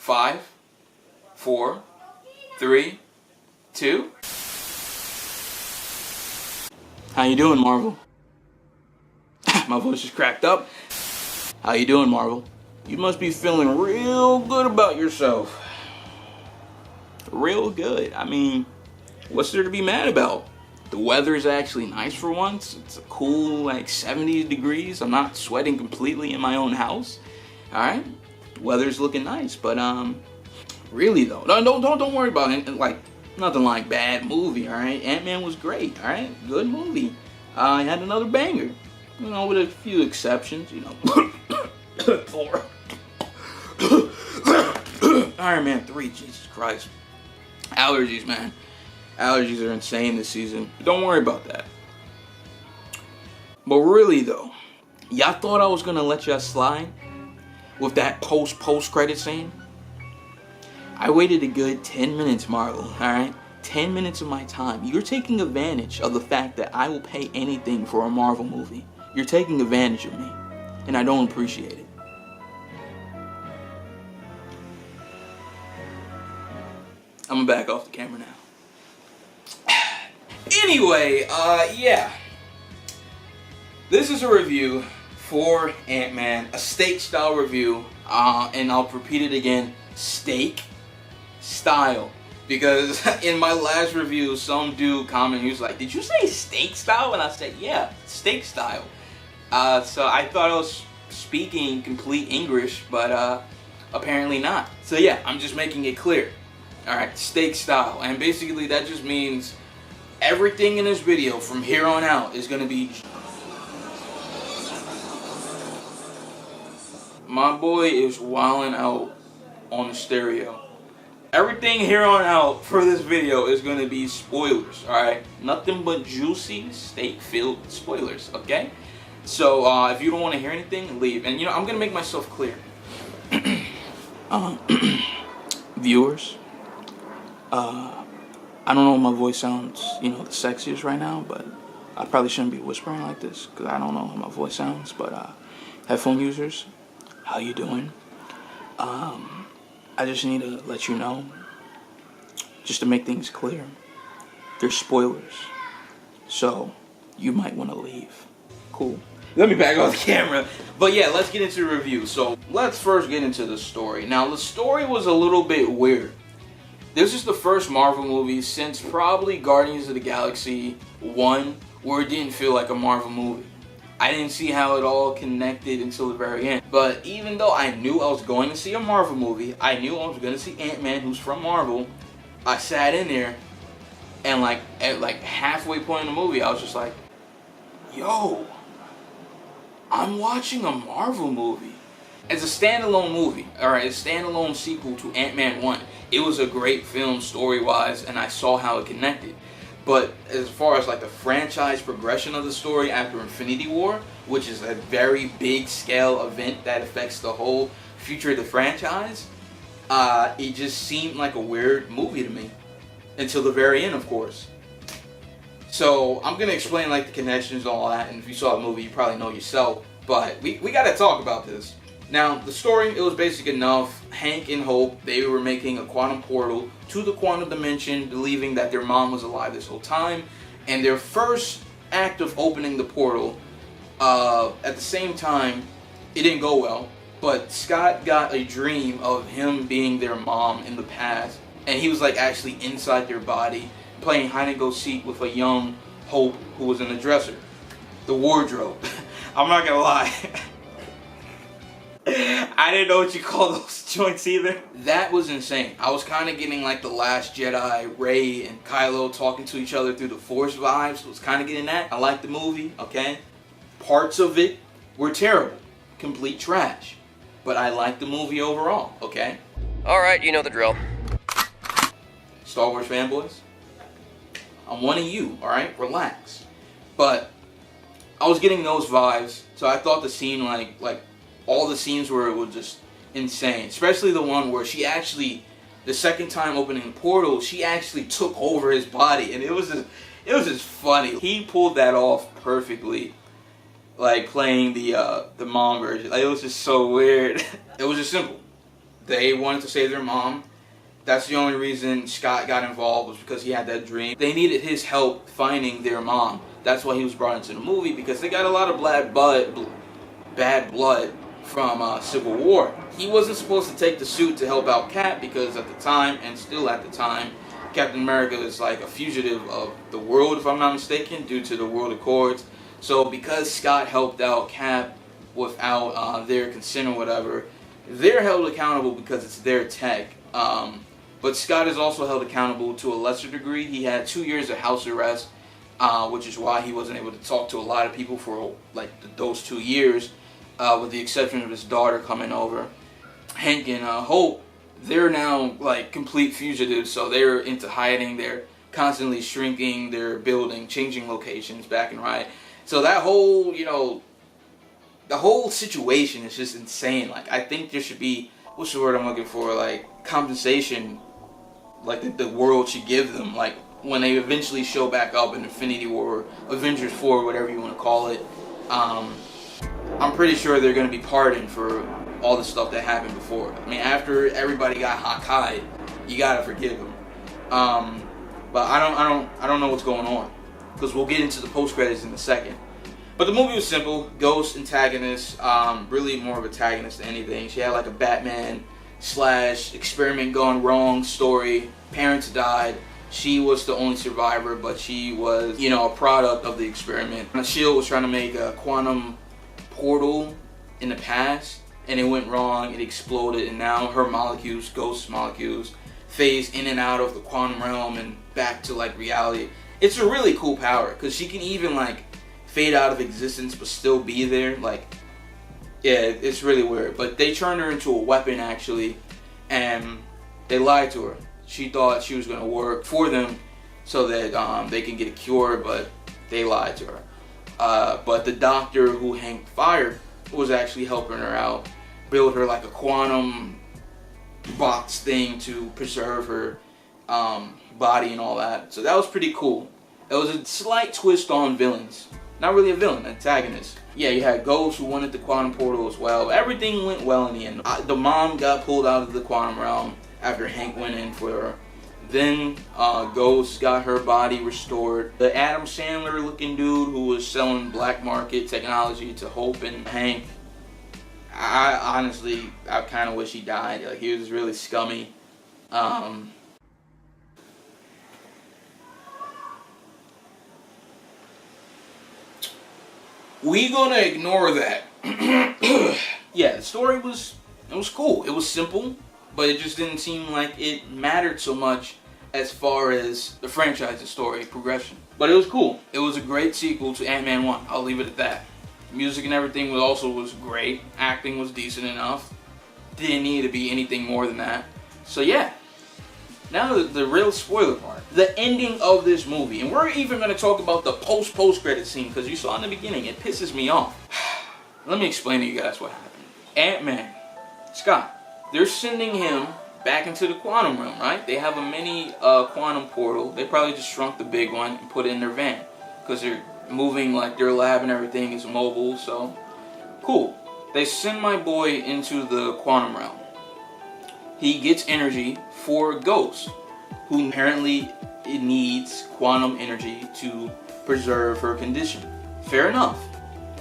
5, 4, 3, 2. How you doing, Marvel? My voice just cracked up. How you doing, Marvel? You must be feeling real good about yourself. Real good. I mean, what's there to be mad about? The weather's actually nice for once. It's a cool, like 70 degrees. I'm not sweating completely in my own house. All right, weather's looking nice, but really though, don't worry about it. Like nothing like bad movie. All right, Antman was great. All right, good movie. I had another banger, you know, with a few exceptions. You know, Thor, Iron Man 3. Jesus Christ, allergies, man. Allergies are insane this season. But don't worry about that. But really though, y'all thought I was gonna let y'all slide with that post credit scene? I waited a good 10 minutes, Marvel, alright? 10 minutes of my time. You're taking advantage of the fact that I will pay anything for a Marvel movie. You're taking advantage of me, and I don't appreciate it. I'm gonna back off the camera now. Anyway, yeah. This is a review for Ant-Man, a steak style review, and I'll repeat it again, steak style, because in my last review some dude commented, he was like, did you say steak style? And I said, yeah, steak style. So I thought I was speaking complete English, but apparently not. So yeah, I'm just making it clear. Alright, steak style, and basically that just means everything in this video from here on out is gonna be... My boy is wilding out on the stereo. Everything here on out for this video is going to be spoilers, alright? Nothing but juicy, steak-filled spoilers, okay? So, if you don't want to hear anything, leave. And, you know, I'm going to make myself clear. Viewers, I don't know if my voice sounds, you know, the sexiest right now, but I probably shouldn't be whispering like this, because I don't know how my voice sounds, but, headphone users, how you doing? I just need to let you know, just to make things clear, there's spoilers, so you might want to leave. Cool. Let me back off the camera. But yeah, let's get into the review. So let's first get into the story. Now the story was a little bit weird. This is the first Marvel movie since probably Guardians of the Galaxy 1 where it didn't feel like a Marvel movie. I didn't see how it all connected until the very end. But even though I knew I was going to see a Marvel movie, I knew I was going to see Ant-Man, who's from Marvel, I sat in there, and at halfway point in the movie, I was just like, yo, I'm watching a Marvel movie. It's a standalone movie, alright, a standalone sequel to Ant-Man 1. It was a great film story-wise, and I saw how it connected. But as far as like the franchise progression of the story after Infinity War, which is a very big scale event that affects the whole future of the franchise, it just seemed like a weird movie to me. Until the very end, of course. So I'm going to explain like the connections and all that, and if you saw the movie you probably know yourself, but we got to talk about this. Now, the story, it was basic enough. Hank and Hope, they were making a quantum portal to the quantum dimension, believing that their mom was alive this whole time. And their first act of opening the portal, at the same time, it didn't go well. But Scott got a dream of him being their mom in the past. And he was like actually inside their body, playing hide and go seek with a young Hope who was in the dresser. The wardrobe. I'm not gonna lie. I didn't know what you call those joints either. That was insane. I was kind of getting like the Last Jedi, Rey and Kylo talking to each other through the Force vibes. I was kind of getting that. I liked the movie, okay? Parts of it were terrible. Complete trash. But I liked the movie overall, okay? Alright, you know the drill. Star Wars fanboys, I'm one of you, alright? Relax. But I was getting those vibes, so I thought the scene, like all the scenes where it was just insane. Especially the one where she actually, the second time opening the portal, she actually took over his body, and it was just funny. He pulled that off perfectly, like playing the mom version. Like, it was just so weird. It was just simple. They wanted to save their mom. That's the only reason Scott got involved, was because he had that dream. They needed his help finding their mom. That's why he was brought into the movie, because they got a lot of bad blood from Civil War. He wasn't supposed to take the suit to help out Cap, because at the time, and still at the time, Captain America is like a fugitive of the world, if I'm not mistaken, due to the World Accords. So because Scott helped out Cap without their consent or whatever, they're held accountable because it's their tech. But Scott is also held accountable to a lesser degree. He had 2 years of house arrest, which is why he wasn't able to talk to a lot of people for like those 2 years, with the exception of his daughter coming over. Hank and Hope, they're now like complete fugitives, so they're into hiding. They're constantly shrinking their building, changing locations back and right. So that whole, the whole situation is just insane. Like, I think there should be, what's the word I'm looking for, like compensation, like the world should give them, like when they eventually show back up in Infinity War, Avengers 4, whatever you want to call it. I'm pretty sure they're going to be pardoned for all the stuff that happened before. I mean, after everybody got Hawkeye, you gotta forgive them. But I don't know what's going on, because we'll get into the post credits in a second. But the movie was simple. Ghost antagonist, really more of a antagonist than anything. She had like a Batman / experiment gone wrong story. Parents died. She was the only survivor, but she was, a product of the experiment. S.H.I.E.L.D. was trying to make a quantum portal in the past, and it went wrong. It exploded, and now her molecules, Ghost molecules, phase in and out of the quantum realm and back to like reality. It's a really cool power, because she can even like fade out of existence but still be there. Like, yeah, it's really weird. But they turned her into a weapon actually, and they lied to her. She thought she was going to work for them so that they can get a cure, but they lied to her. But the doctor who Hank fired was actually helping her out, build her like a quantum box thing to preserve her body and all that. So that was pretty cool. It was a slight twist on villains. Not really a villain, an antagonist. Yeah, you had Ghost who wanted the quantum portal as well. Everything went well in the end. The mom got pulled out of the quantum realm after Hank went in for her. Then Ghost got her body restored. The Adam Sandler looking dude who was selling black market technology to Hope and Hank, I honestly kind of wish he died. Like, he was really scummy. We gonna ignore that. Yeah, the story was cool. It was simple, but it just didn't seem like it mattered so much as far as the franchise's story progression. But it was cool. It was a great sequel to Ant-Man 1. I'll leave it at that. Music and everything was great. Acting was decent enough. Didn't need to be anything more than that. So yeah. Now the real spoiler part. The ending of this movie. And we're even going to talk about the post-credit scene, because you saw in the beginning, it pisses me off. Let me explain to you guys what happened. Ant-Man, Scott, they're sending him back into the quantum realm, right? They have a mini quantum portal. They probably just shrunk the big one and put it in their van, because they're moving, like their lab and everything is mobile, so cool. They send my boy into the quantum realm. He gets energy for Ghost, who apparently needs quantum energy to preserve her condition. Fair enough.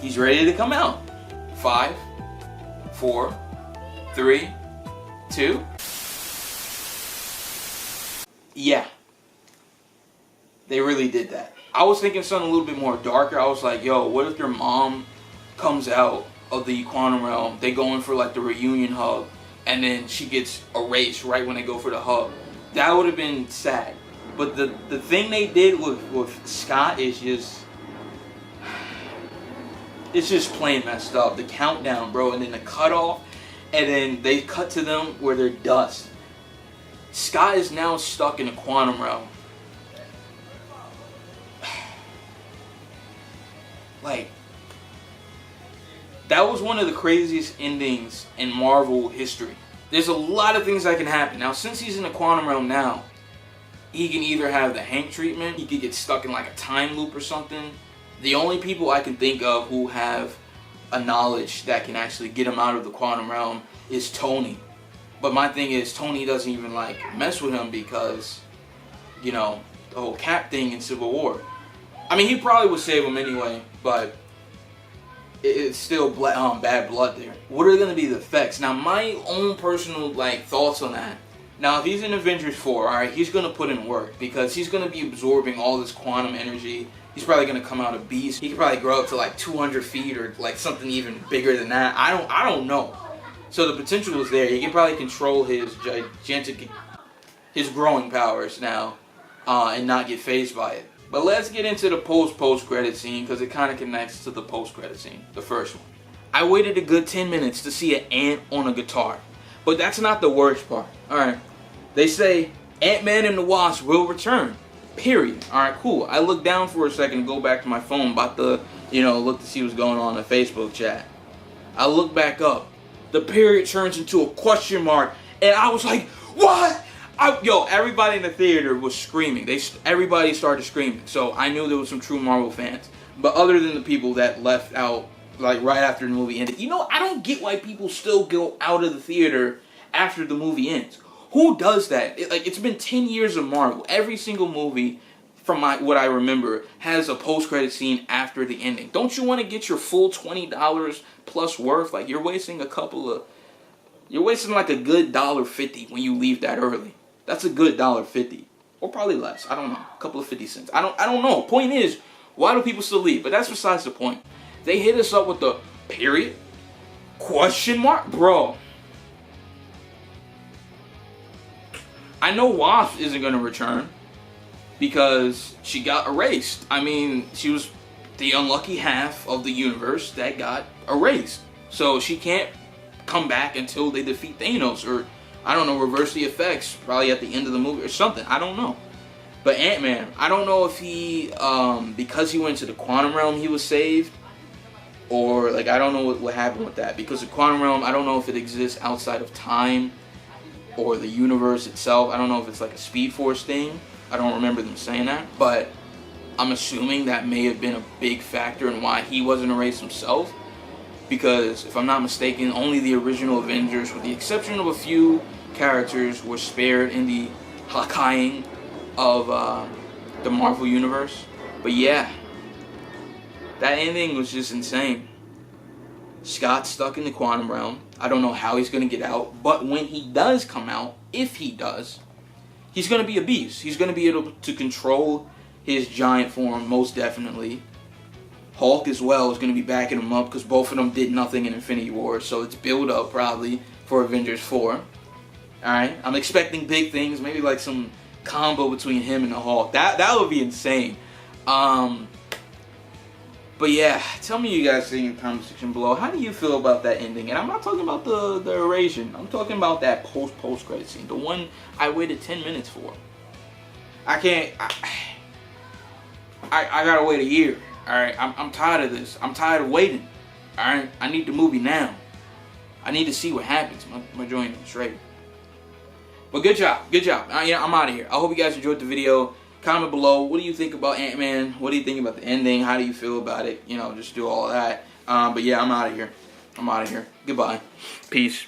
He's ready to come out. 5, 4, 3, 2. Yeah. They really did that. I was thinking something a little bit more darker. I was like, yo, what if their mom comes out of the quantum realm, they go in for like the reunion hug, and then she gets erased right when they go for the hug? That would have been sad. But the thing they did with Scott is just, it's just plain messed up. The countdown, bro, and then the cutoff, and then they cut to them where they're dust. Scott is now stuck in the quantum realm. Like, that was one of the craziest endings in Marvel history. There's a lot of things that can happen. Now, since he's in the quantum realm now, he can either have the Hank treatment, he could get stuck in like a time loop or something. The only people I can think of who have a knowledge that can actually get him out of the quantum realm is Tony. But my thing is, Tony doesn't even like mess with him because, you know, the whole Cap thing in Civil War. I mean, he probably would save him anyway, but it's still bad blood there. What are going to be the effects? Now, my own personal like thoughts on that. Now, if he's in Avengers 4, all right, he's going to put in work because he's going to be absorbing all this quantum energy. He's probably going to come out a beast. He could probably grow up to like 200 feet or like something even bigger than that. I don't know. So the potential is there. He can probably control his gigantic, his growing powers now, and not get phased by it. But let's get into the post-credit scene because it kind of connects to the post-credit scene, the first one. I waited a good 10 minutes to see an ant on a guitar. But that's not the worst part. Alright. They say Ant-Man and the Wasp will return. Period. Alright, cool. I looked down for a second to go back to my phone, about to, look to see what's going on in the Facebook chat. I look back up. The period turns into a question mark. And I was like, what? Everybody in the theater was screaming. Everybody started screaming. So I knew there was some true Marvel fans. But other than the people that left out, like, right after the movie ended. I don't get why people still go out of the theater after the movie ends. Who does that? It's been 10 years of Marvel. Every single movie, from what I remember, has a post-credit scene after the ending. Don't you want to get your full $20 plus worth? Like, you're wasting like a good $1.50 when you leave that early. That's a good $1.50. Or probably less. I don't know. A couple of 50 cents. I don't know. Point is, why do people still leave? But that's besides the point. They hit us up with the period? Question mark? Bro. I know Wasp isn't going to return because she got erased. I mean, she was the unlucky half of the universe that got erased. So she can't come back until they defeat Thanos or, I don't know, reverse the effects probably at the end of the movie or something. I don't know. But Ant-Man, I don't know if he, because he went to the quantum realm, he was saved. Or, like, I don't know what happened with that. Because the quantum realm, I don't know if it exists outside of time or the universe itself. I don't know if it's like a Speed Force thing. I don't remember them saying that. But I'm assuming that may have been a big factor in why he wasn't erased himself. Because, if I'm not mistaken, only the original Avengers, with the exception of a few characters, were spared in the Hawkeyeing of the Marvel Universe. But yeah, that ending was just insane. Scott's stuck in the quantum realm. I don't know how he's going to get out. But when he does come out, if he does, he's going to be a beast. He's going to be able to control his giant form, most definitely. Hulk as well is going to be backing him up because both of them did nothing in Infinity War. So it's build up probably for Avengers 4. Alright, I'm expecting big things. Maybe like some combo between him and the Hulk. That would be insane. But yeah, tell me you guys think in the comment section below. How do you feel about that ending? And I'm not talking about the erasure. I'm talking about that post-credit scene. The one I waited 10 minutes for. I gotta wait a year. Alright, I'm tired of this. I'm tired of waiting. Alright, I need the movie now. I need to see what happens. My joint is straight. But good job. Good job. I'm out of here. I hope you guys enjoyed the video. Comment below. What do you think about Ant-Man? What do you think about the ending? How do you feel about it? Just do all of that. But yeah, I'm out of here. Goodbye. Peace.